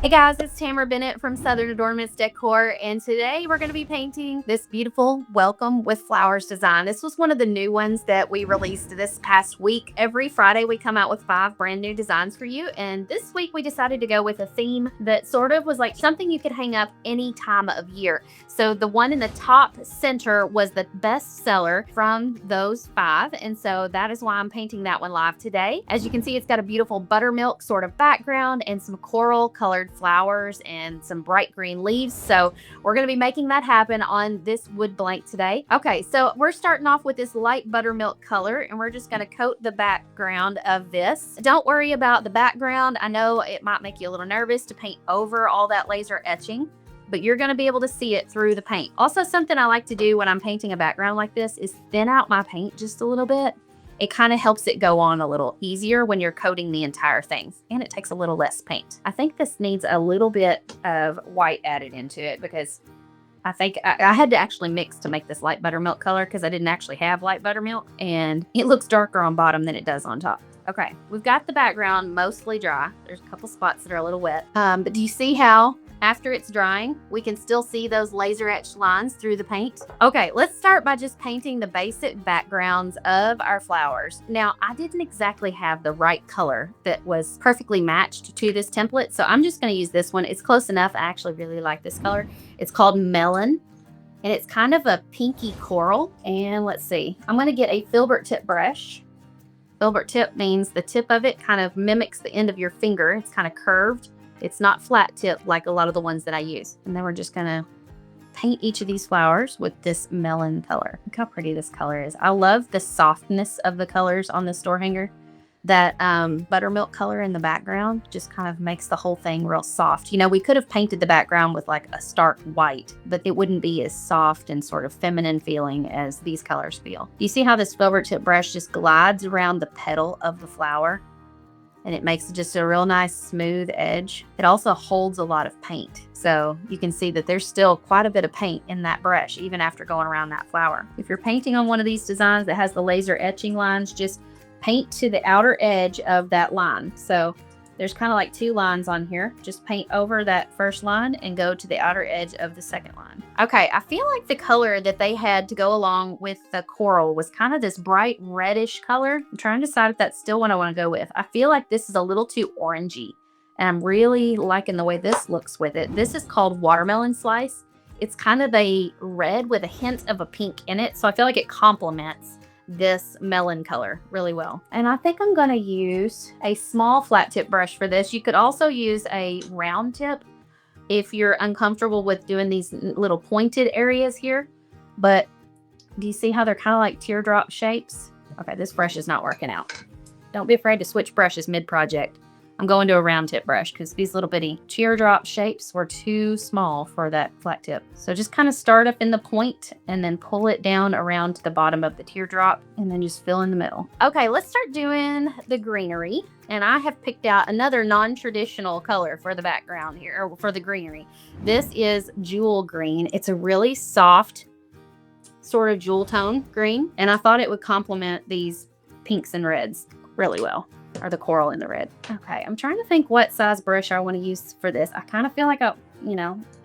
Hey guys, it's Tamara Bennett from Southern Adornments Decor, and today we're going to be painting this beautiful Welcome with Flowers design. This was one of the new ones that we released this past week. Every Friday we come out with 5 brand new designs for you, and this week we decided to go with a theme that sort of was like something you could hang up any time of year. So the one in the top center was the best seller from those 5, and so that is why I'm painting that one live today. As you can see, it's got a beautiful buttermilk sort of background and some coral colored flowers and some bright green leaves. So we're going to be making that happen on this wood blank today. Okay, so we're starting off with this light buttermilk color, and we're just going to coat the background of this. Don't worry about the background. I know it might make you a little nervous to paint over all that laser etching, but you're going to be able to see it through the paint. Also, something I like to do when I'm painting a background like this is thin out my paint just a little bit. It kind of helps it go on a little easier when you're coating the entire thing, and it takes a little less paint. I think this needs a little bit of white added into it because I think I had to actually mix to make this light buttermilk color because I didn't actually have light buttermilk, and it looks darker on bottom than it does on top. Okay, we've got the background mostly dry. There's a couple spots that are a little wet, but do you see how after it's drying, we can still see those laser etched lines through the paint? Okay, let's start by just painting the basic backgrounds of our flowers. Now, I didn't exactly have the right color that was perfectly matched to this template, so I'm just gonna use this one. It's close enough. I actually really like this color. It's called Melon, and it's kind of a pinky coral. And let's see, I'm gonna get a filbert tip brush. Filbert tip means the tip of it kind of mimics the end of your finger. It's kind of curved. It's not flat tip like a lot of the ones that I use. And then we're just gonna paint each of these flowers with this melon color. Look how pretty this color is. I love the softness of the colors on the store hanger. That buttermilk color in the background just kind of makes the whole thing real soft. You know, we could have painted the background with like a stark white, but it wouldn't be as soft and sort of feminine feeling as these colors feel. You see how this filbert tip brush just glides around the petal of the flower? And it makes just a real nice smooth edge. It also holds a lot of paint. So you can see that there's still quite a bit of paint in that brush, even after going around that flower. If you're painting on one of these designs that has the laser etching lines, just paint to the outer edge of that line. So there's kind of like 2 lines on here. Just paint over that first line and go to the outer edge of the second line. Okay, I feel like the color that they had to go along with the coral was kind of this bright reddish color. I'm trying to decide if that's still what I want to go with. I feel like this is a little too orangey, and I'm really liking the way this looks with it. This is called Watermelon Slice. It's kind of a red with a hint of a pink in it, so I feel like it complements this melon color really well. And I think I'm going to use a small flat tip brush for this. You could also use a round tip if you're uncomfortable with doing these little pointed areas here. But do you see how they're kind of like teardrop shapes? Okay, this brush is not working out. Don't be afraid to switch brushes mid-project. I'm going to a round tip brush because these little bitty teardrop shapes were too small for that flat tip. So just kind of start up in the point and then pull it down around to the bottom of the teardrop and then just fill in the middle. Okay, let's start doing the greenery. And I have picked out another non-traditional color for the background here, or for the greenery. This is jewel green. It's a really soft sort of jewel tone green, and I thought it would complement these pinks and reds really well. Or the coral in the red. Okay, I'm trying to think what size brush I want to use for this. I kind of feel like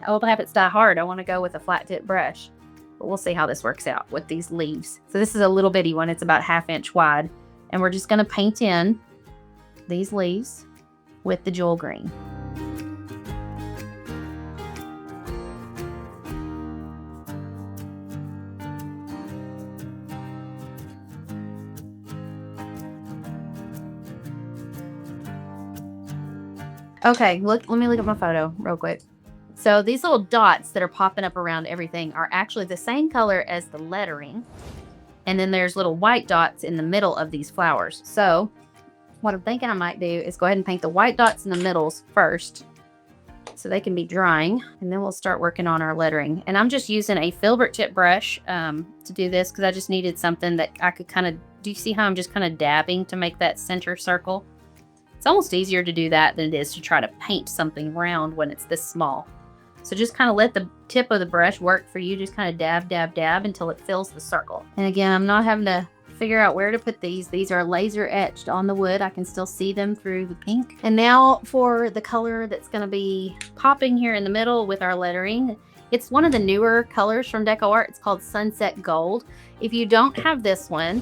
old habits die hard. I want to go with a flat tip brush, but we'll see how this works out with these leaves. So this is a little bitty one. It's about 1/2 inch wide, and we're just going to paint in these leaves with the jewel green. Okay, let me look at my photo real quick. So these little dots that are popping up around everything are actually the same color as the lettering. And then there's little white dots in the middle of these flowers. So what I'm thinking I might do is go ahead and paint the white dots in the middles first so they can be drying. And then we'll start working on our lettering. And I'm just using a filbert tip brush to do this because I just needed something that I could kind of, do you see how I'm just kind of dabbing to make that center circle? It's almost easier to do that than it is to try to paint something round when it's this small. So just kind of let the tip of the brush work for you. Just kind of dab, dab, dab until it fills the circle. And again, I'm not having to figure out where to put these. These are laser etched on the wood. I can still see them through the pink. And now for the color that's going to be popping here in the middle with our lettering. It's one of the newer colors from Deco Art. It's called Sunset Gold. If you don't have this one,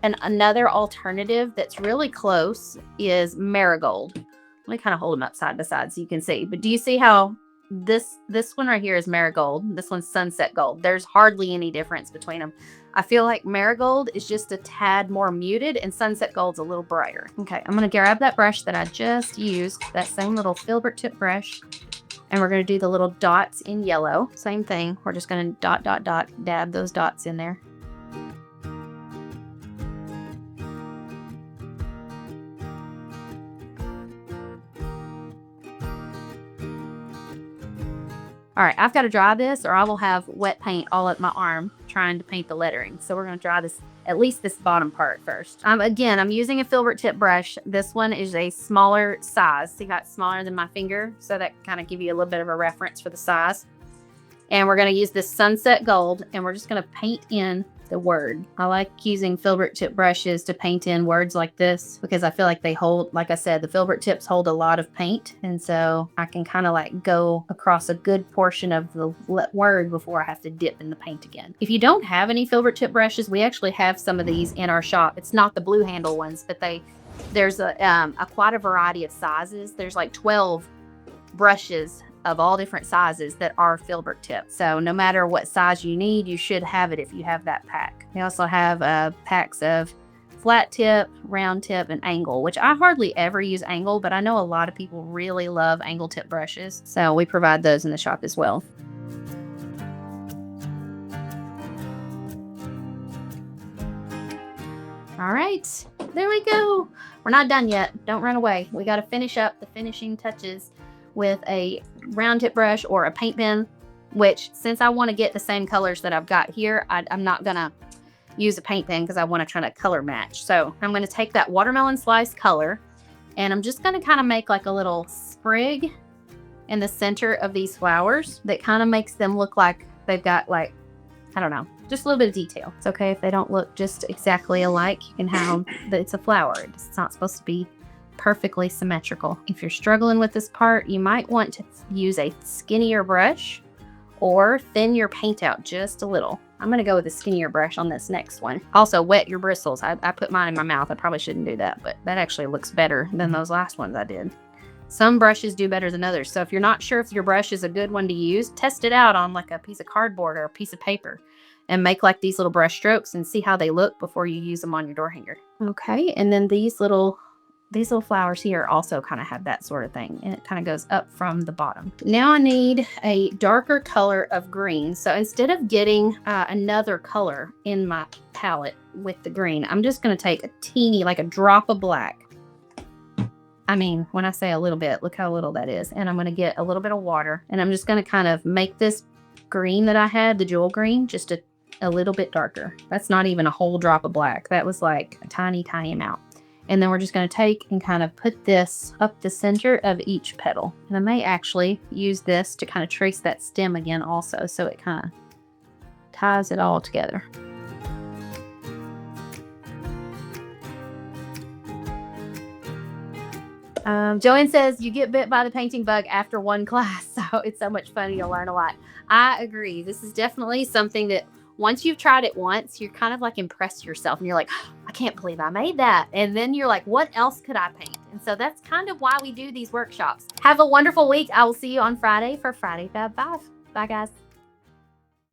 and another alternative that's really close is Marigold. Let me kind of hold them up side by side so you can see. But do you see how this one right here is Marigold? This one's Sunset Gold. There's hardly any difference between them. I feel like Marigold is just a tad more muted and Sunset Gold's a little brighter. Okay, I'm gonna grab that brush that I just used, that same little filbert tip brush, and we're gonna do the little dots in yellow. Same thing, we're just gonna dot, dot, dot, dab those dots in there. All right, I've got to dry this or I will have wet paint all up my arm trying to paint the lettering. So we're going to dry this, at least this bottom part first. Again, I'm using a filbert tip brush. This one is a smaller size. See how it's smaller than my finger? So that kind of give you a little bit of a reference for the size. And we're going to use this Sunset Gold and we're just going to paint in the word. I like using filbert tip brushes to paint in words like this because I feel like they hold, like I said, the filbert tips hold a lot of paint. And so I can kind of like go across a good portion of the word before I have to dip in the paint again. If you don't have any filbert tip brushes, we actually have some of these in our shop. It's not the blue handle ones, but there's a quite a variety of sizes. There's like 12 brushes of all different sizes that are filbert tip. So no matter what size you need, you should have it if you have that pack. We also have packs of flat tip, round tip, and angle, which I hardly ever use angle, but I know a lot of people really love angle tip brushes. So we provide those in the shop as well. All right, there we go. We're not done yet. Don't run away. We got to finish up the finishing touches with a round tip brush or a paint pen, which since I want to get the same colors that I've got here, I'm not gonna use a paint pen because I want to try to color match. So I'm going to take that watermelon slice color and I'm just going to kind of make like a little sprig in the center of these flowers that kind of makes them look like they've got like, I don't know, just a little bit of detail. It's okay if they don't look just exactly alike. You can have it's a flower. It's not supposed to be perfectly symmetrical. If you're struggling with this part, you might want to use a skinnier brush or thin your paint out just a little. I'm going to go with a skinnier brush on this next one. Also, wet your bristles. I put mine in my mouth. I probably shouldn't do that, but that actually looks better than those last ones I did. Some brushes do better than others. So if you're not sure if your brush is a good one to use, test it out on like a piece of cardboard or a piece of paper and make like these little brush strokes and see how they look before you use them on your door hanger. Okay, and then these little flowers here also kind of have that sort of thing, and it kind of goes up from the bottom. Now I need a darker color of green. So instead of getting another color in my palette with the green, I'm just going to take a teeny, like a drop of black. I mean, when I say a little bit, look how little that is. And I'm going to get a little bit of water, and I'm just going to kind of make this green that I had, the jewel green, just a little bit darker. That's not even a whole drop of black. That was like a tiny, tiny amount. And then we're just going to take and kind of put this up the center of each petal. And I may actually use this to kind of trace that stem again also, so it kind of ties it all together. Joanne says, you get bit by the painting bug after one class, so it's so much fun. You'll learn a lot. I agree. This is definitely something that once you've tried it once, you're kind of like impressed yourself and you're like, oh, I can't believe I made that. And then you're like, what else could I paint? And so that's kind of why we do these workshops. Have a wonderful week. I will see you on Friday for Friday Fab 5. Bye, guys.